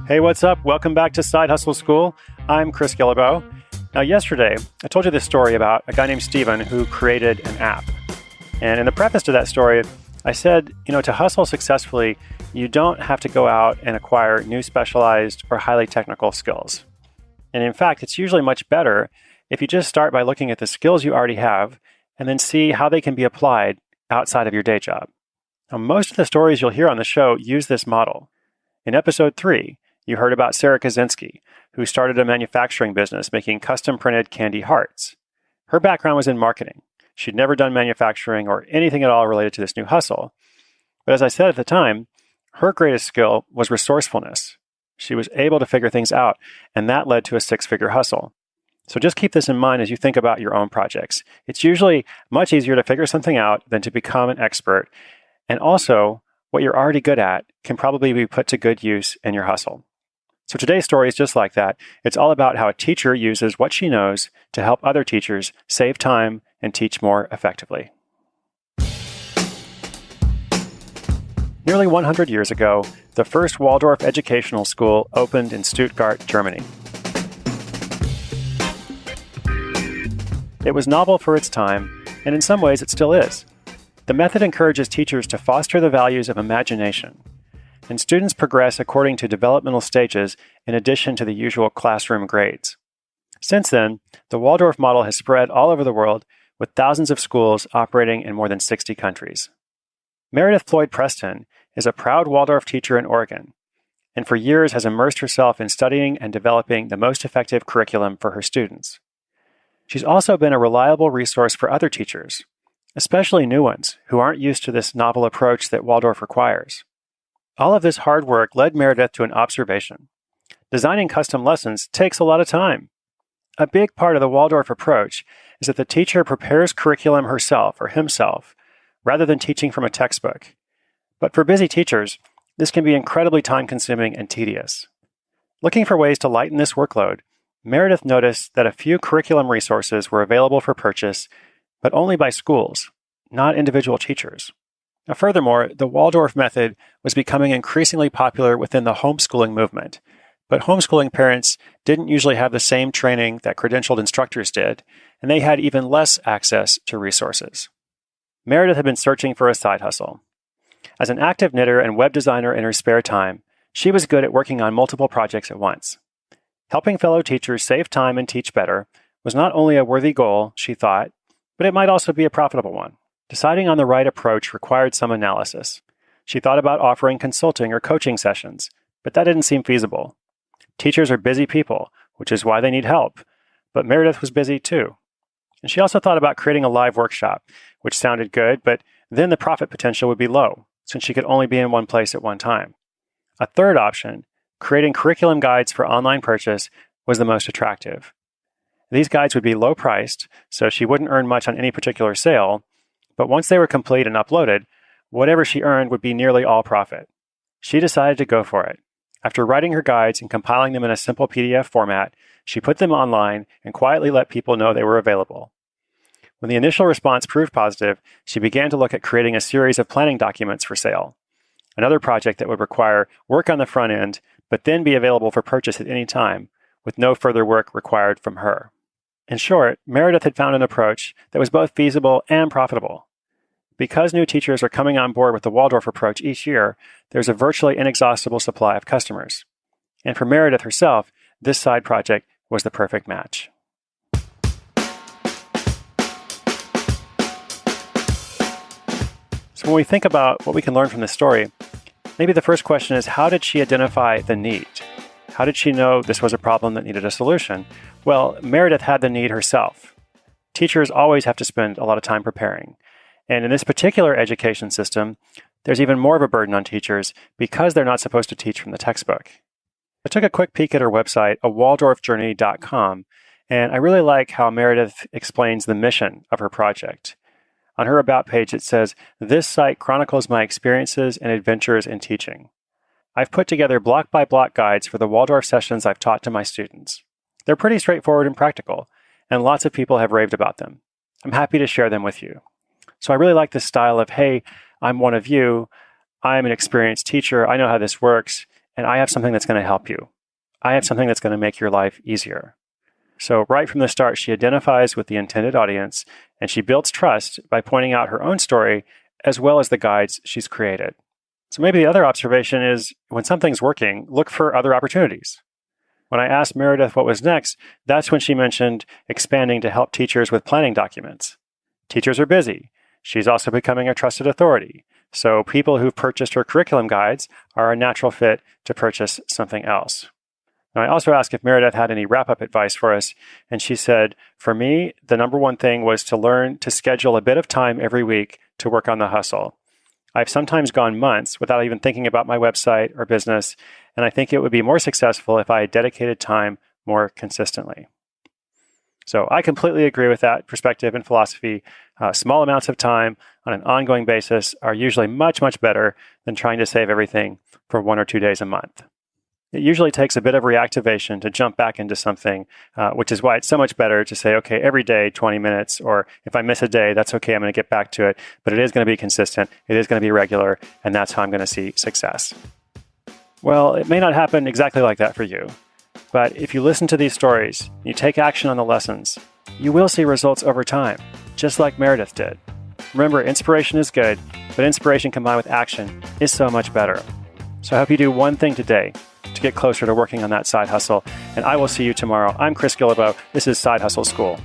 Hey, what's up? Welcome back to Side Hustle School. I'm Chris Guillebeau. Now, yesterday, I told you this story about a guy named Steven who created an app. And in the preface to that story, I said, to hustle successfully, you don't have to go out and acquire new specialized or highly technical skills. And in fact, it's usually much better if you just start by looking at the skills you already have and then see how they can be applied outside of your day job. Now, most of the stories you'll hear on the show use this model. In episode 3, you heard about Sarah Kaczynski, who started a manufacturing business making custom-printed candy hearts. Her background was in marketing. She'd never done manufacturing or anything at all related to this new hustle. But as I said at the time, her greatest skill was resourcefulness. She was able to figure things out, and that led to a 6-figure hustle. So just keep this in mind as you think about your own projects. It's usually much easier to figure something out than to become an expert. And also, what you're already good at can probably be put to good use in your hustle. So today's story is just like that. It's all about how a teacher uses what she knows to help other teachers save time and teach more effectively. Nearly 100 years ago, the first Waldorf educational school opened in Stuttgart, Germany. It was novel for its time, and in some ways it still is. The method encourages teachers to foster the values of imagination, and students progress according to developmental stages in addition to the usual classroom grades. Since then, the Waldorf model has spread all over the world with thousands of schools operating in more than 60 countries. Meredith Floyd Preston is a proud Waldorf teacher in Oregon, and for years has immersed herself in studying and developing the most effective curriculum for her students. She's also been a reliable resource for other teachers, especially new ones who aren't used to this novel approach that Waldorf requires. All of this hard work led Meredith to an observation. Designing custom lessons takes a lot of time. A big part of the Waldorf approach is that the teacher prepares curriculum herself or himself, rather than teaching from a textbook. But for busy teachers, this can be incredibly time-consuming and tedious. Looking for ways to lighten this workload, Meredith noticed that a few curriculum resources were available for purchase, but only by schools, not individual teachers. Now, furthermore, the Waldorf method was becoming increasingly popular within the homeschooling movement, but homeschooling parents didn't usually have the same training that credentialed instructors did, and they had even less access to resources. Meredith had been searching for a side hustle. As an active knitter and web designer in her spare time, she was good at working on multiple projects at once. Helping fellow teachers save time and teach better was not only a worthy goal, she thought, but it might also be a profitable one. Deciding on the right approach required some analysis. She thought about offering consulting or coaching sessions, but that didn't seem feasible. Teachers are busy people, which is why they need help, but Meredith was busy too. And she also thought about creating a live workshop, which sounded good, but then the profit potential would be low, since she could only be in one place at one time. A third option, creating curriculum guides for online purchase, was the most attractive. These guides would be low-priced, so she wouldn't earn much on any particular sale, but once they were complete and uploaded, whatever she earned would be nearly all profit. She decided to go for it. After writing her guides and compiling them in a simple PDF format, she put them online and quietly let people know they were available. When the initial response proved positive, she began to look at creating a series of planning documents for sale, another project that would require work on the front end, but then be available for purchase at any time, with no further work required from her. In short, Meredith had found an approach that was both feasible and profitable. Because new teachers are coming on board with the Waldorf approach each year, there's a virtually inexhaustible supply of customers. And for Meredith herself, this side project was the perfect match. So when we think about what we can learn from this story, maybe the first question is, how did she identify the need? How did she know this was a problem that needed a solution? Well, Meredith had the need herself. Teachers always have to spend a lot of time preparing. And in this particular education system, there's even more of a burden on teachers because they're not supposed to teach from the textbook. I took a quick peek at her website, awaldorfjourney.com, and I really like how Meredith explains the mission of her project. On her About page, it says, "This site chronicles my experiences and adventures in teaching. I've put together block-by-block guides for the Waldorf sessions I've taught to my students. They're pretty straightforward and practical, and lots of people have raved about them. I'm happy to share them with you." So I really like this style of, hey, I'm one of you, I'm an experienced teacher, I know how this works, and I have something that's going to help you. I have something that's going to make your life easier. So right from the start, she identifies with the intended audience, and she builds trust by pointing out her own story as well as the guides she's created. So maybe the other observation is when something's working, look for other opportunities. When I asked Meredith what was next, that's when she mentioned expanding to help teachers with planning documents. Teachers are busy. She's also becoming a trusted authority. So people who've purchased her curriculum guides are a natural fit to purchase something else. Now, I also asked if Meredith had any wrap-up advice for us, and she said, for me, the number one thing was to learn to schedule a bit of time every week to work on the hustle. I've sometimes gone months without even thinking about my website or business, and I think it would be more successful if I had dedicated time more consistently. So I completely agree with that perspective and philosophy. Small amounts of time on an ongoing basis are usually much, much better than trying to save everything for 1 or 2 days a month. It usually takes a bit of reactivation to jump back into something, which is why it's so much better to say, okay, every day, 20 minutes, or if I miss a day, that's okay, I'm going to get back to it. But it is going to be consistent, it is going to be regular, and that's how I'm going to see success. Well, it may not happen exactly like that for you, but if you listen to these stories, you take action on the lessons, you will see results over time, just like Meredith did. Remember, inspiration is good, but inspiration combined with action is so much better. So I hope you do one thing today to get closer to working on that side hustle. And I will see you tomorrow. I'm CHRIS GUILLEBEAU. This is Side Hustle School.